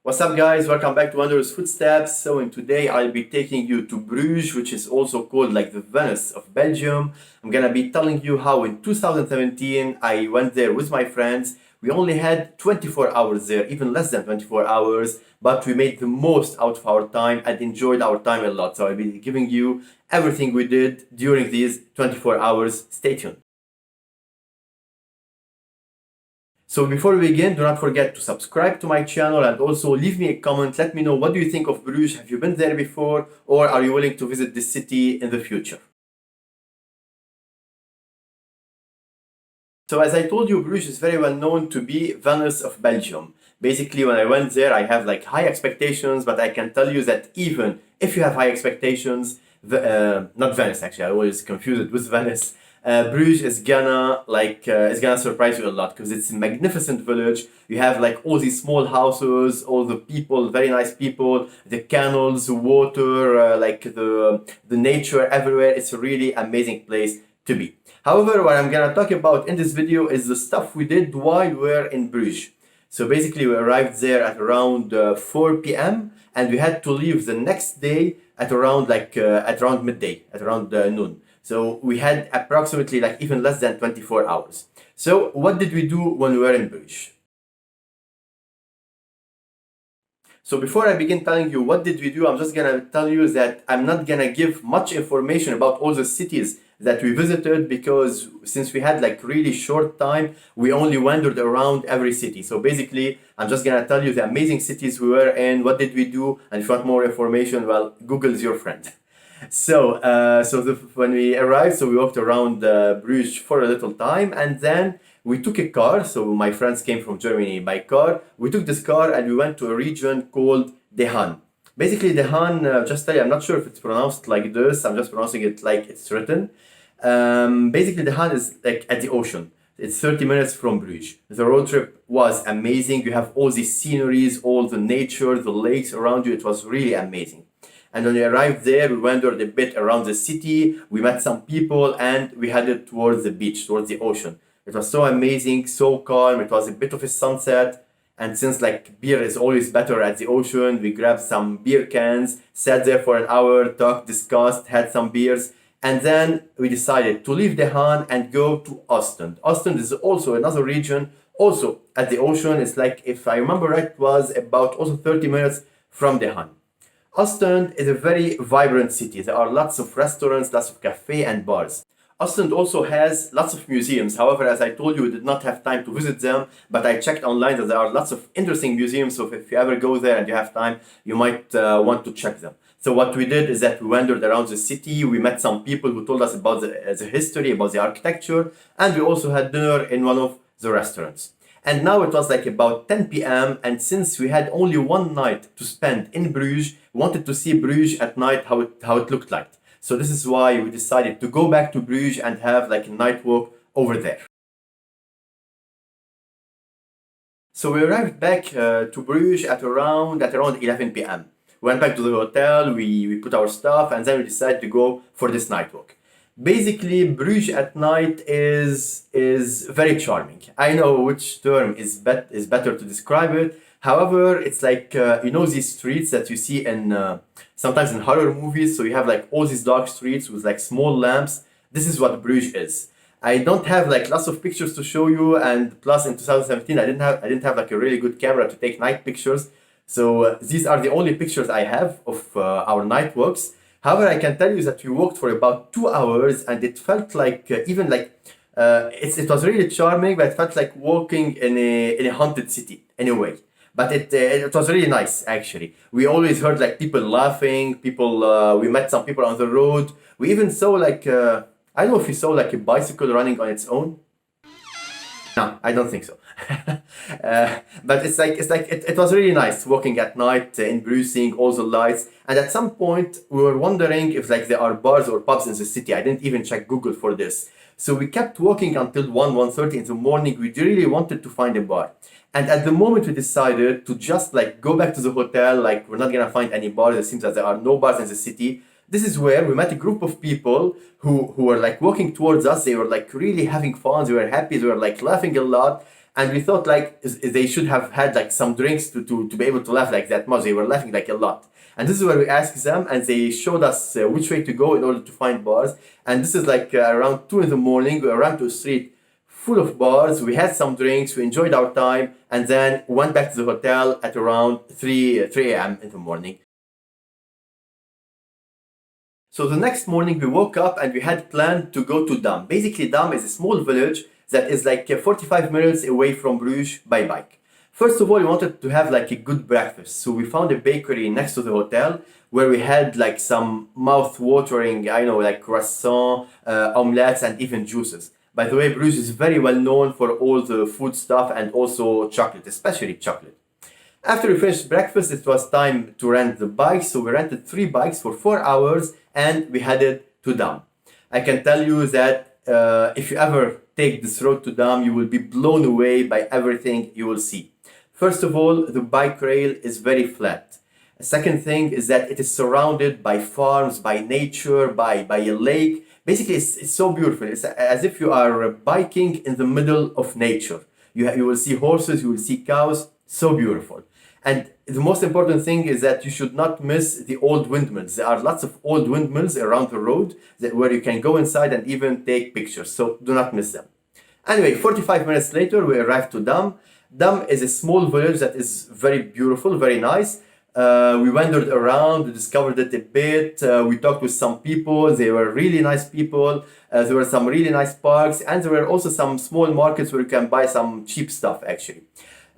What's up guys, welcome back to Wanderer's Footsteps. So in today I'll be taking you to Bruges, which is also called like the Venice of Belgium. I'm gonna be telling you how in 2017 I went there with my friends. We only had 24 hours there, even less than 24 hours, but we made the most out of our time and enjoyed our time a lot. So I'll be giving you everything we did during these 24 hours. Stay tuned. So before we begin, do not forget to subscribe to my channel and also leave me a comment. Let me know, what do you think of Bruges? Have you been there before, or are you willing to visit this city in the future? So as I told you, Bruges is very well known to be Venice of Belgium. Basically, when I went there, I have like high expectations, but I can tell you that even if you have high expectations, not Venice actually, I always confuse it with Venice. Bruges is gonna surprise you a lot because it's a magnificent village. You have like all these small houses, all the people, very nice people, the canals, the water, the nature everywhere. It's a really amazing place to be. However, what I'm gonna talk about in this video is the stuff we did while we were in Bruges. So basically, we arrived there at around 4 p.m. and we had to leave the next day at around midday, at around noon. So we had approximately like even less than 24 hours. So what did we do when we were in Bruges? So before I begin telling you what did we do, I'm just gonna tell you that I'm not gonna give much information about all the cities that we visited, because since we had like really short time, we only wandered around every city. So basically, I'm just gonna tell you the amazing cities we were in, what did we do, and if you want more information, well, Google is your friend. When we arrived, so we walked around Bruges for a little time, and then we took a car. So my friends came from Germany by car. We took this car and we went to a region called the Haan. Basically, the Haan, just tell you, I'm not sure if it's pronounced like this. I'm just pronouncing it like it's written. Basically, the Haan is like at the ocean. It's 30 minutes from Bruges. The road trip was amazing. You have all these sceneries, all the nature, the lakes around you. It was really amazing. And when we arrived there, we wandered a bit around the city, we met some people, and we headed towards the beach, towards the ocean. It was so amazing, so calm, it was a bit of a sunset. And since like beer is always better at the ocean, we grabbed some beer cans, sat there for an hour, talked, discussed, had some beers. And then we decided to leave the Haan and go to Ostend. Ostend is also another region, also at the ocean. It's like, if I remember right, it was about also 30 minutes from the Haan. Ostend is a very vibrant city. There are lots of restaurants, lots of cafes and bars. Ostend also has lots of museums. However, as I told you, we did not have time to visit them, but I checked online that there are lots of interesting museums. So if you ever go there and you have time, you might want to check them. So what we did is that we wandered around the city. We met some people who told us about the history, about the architecture, and we also had dinner in one of the restaurants. And now it was like about 10 p.m. and since we had only one night to spend in Bruges, we wanted to see Bruges at night, how it looked like. So this is why we decided to go back to Bruges and have like a night walk over there. So we arrived back to Bruges at around 11 p.m. We went back to the hotel, we put our stuff, and then we decided to go for this night walk. Basically, Bruges at night is very charming. I know which term is better to describe it. However, it's like, these streets that you see in sometimes in horror movies. So you have like all these dark streets with like small lamps. This is what Bruges is. I don't have like lots of pictures to show you, and plus in 2017 I didn't have like a really good camera to take night pictures. So these are the only pictures I have of our night walks. However, I can tell you that we walked for about 2 hours, and it felt like it was really charming, but it felt like walking in a haunted city in a way. But it was really nice actually. We always heard like people laughing, we met some people on the road. We even saw like I don't know if we saw like a bicycle running on its own. No, I don't think so. But it was really nice walking at night in Bruges, seeing all the lights. And at some point, we were wondering if like there are bars or pubs in the city. I didn't even check Google for this. So we kept walking until 1:30 in the morning. We really wanted to find a bar. And at the moment we decided to just like go back to the hotel, like we're not gonna find any bars. It seems that there are no bars in the city. This is where we met a group of people who were like walking towards us. They were like really having fun. They were happy. They were like laughing a lot. And we thought like they should have had like some drinks to be able to laugh like that much. They were laughing like a lot. And this is where we asked them, and they showed us which way to go in order to find bars. And this is like around 2 in the morning. We ran to a street full of bars. We had some drinks. We enjoyed our time, and then went back to the hotel at around 3 a.m. in the morning. So the next morning we woke up and we had planned to go to Damme. Basically, Damme is a small village that is like 45 minutes away from Bruges by bike. First of all, we wanted to have like a good breakfast. So we found a bakery next to the hotel where we had like some mouth-watering, like croissant, omelets, and even juices. By the way, Bruges is very well known for all the food stuff and also chocolate, especially chocolate. After we finished breakfast, it was time to rent the bikes. So we rented 3 bikes for 4 hours and we headed to Damme. I can tell you that if you ever take this road to Damme, you will be blown away by everything you will see. First of all, the bike rail is very flat. The second thing is that it is surrounded by farms, by nature, by a lake. Basically, it's so beautiful. It's as if you are biking in the middle of nature. You will see horses, you will see cows. So beautiful. And the most important thing is that you should not miss the old windmills. There are lots of old windmills around the road where you can go inside and even take pictures. So do not miss them. Anyway, 45 minutes later, we arrived to Damme. Damme is a small village that is very beautiful, very nice. We wandered around, we discovered it a bit. We talked with some people. They were really nice people. There were some really nice parks. And there were also some small markets where you can buy some cheap stuff, actually.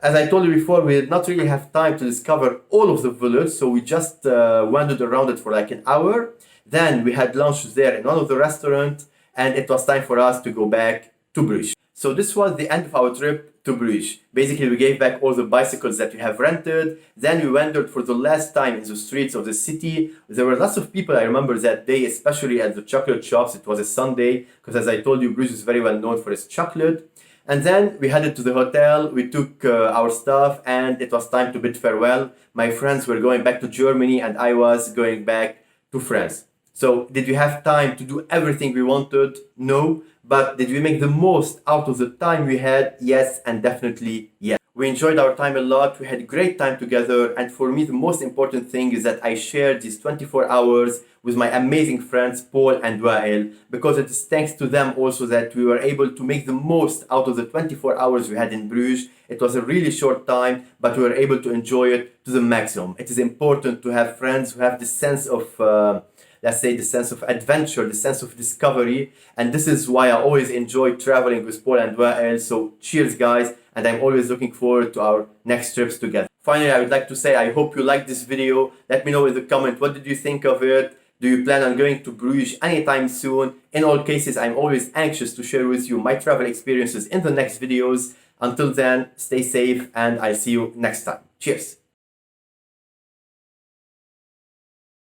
As I told you before, we did not really have time to discover all of the village, so we just wandered around it for like an hour. Then we had lunch there in one of the restaurants, and it was time for us to go back to Bruges. So this was the end of our trip to Bruges. Basically, we gave back all the bicycles that we have rented. Then we wandered for the last time in the streets of the city. There were lots of people, I remember that day, especially at the chocolate shops. It was a Sunday, because as I told you, Bruges is very well known for its chocolate. And then we headed to the hotel, we took our stuff, and it was time to bid farewell. My friends were going back to Germany and I was going back to France. So did we have time to do everything we wanted? No. But did we make the most out of the time we had? Yes, and definitely yes. We enjoyed our time a lot, we had a great time together, and for me the most important thing is that I shared these 24 hours with my amazing friends Paul and Wael, because it is thanks to them also that we were able to make the most out of the 24 hours we had in Bruges. It was a really short time, but we were able to enjoy it to the maximum. It is important to have friends who have the sense of let's say the sense of adventure, the sense of discovery. And this is why I always enjoy traveling with Paul and Wael. So cheers guys, and I'm always looking forward to our next trips together. Finally, I would like to say I hope you liked this video. Let me know in the comment, what did you think of it? Do you plan on going to Bruges anytime soon? In all cases, I'm always anxious to share with you my travel experiences in the next videos. Until then, stay safe and I'll see you next time. Cheers!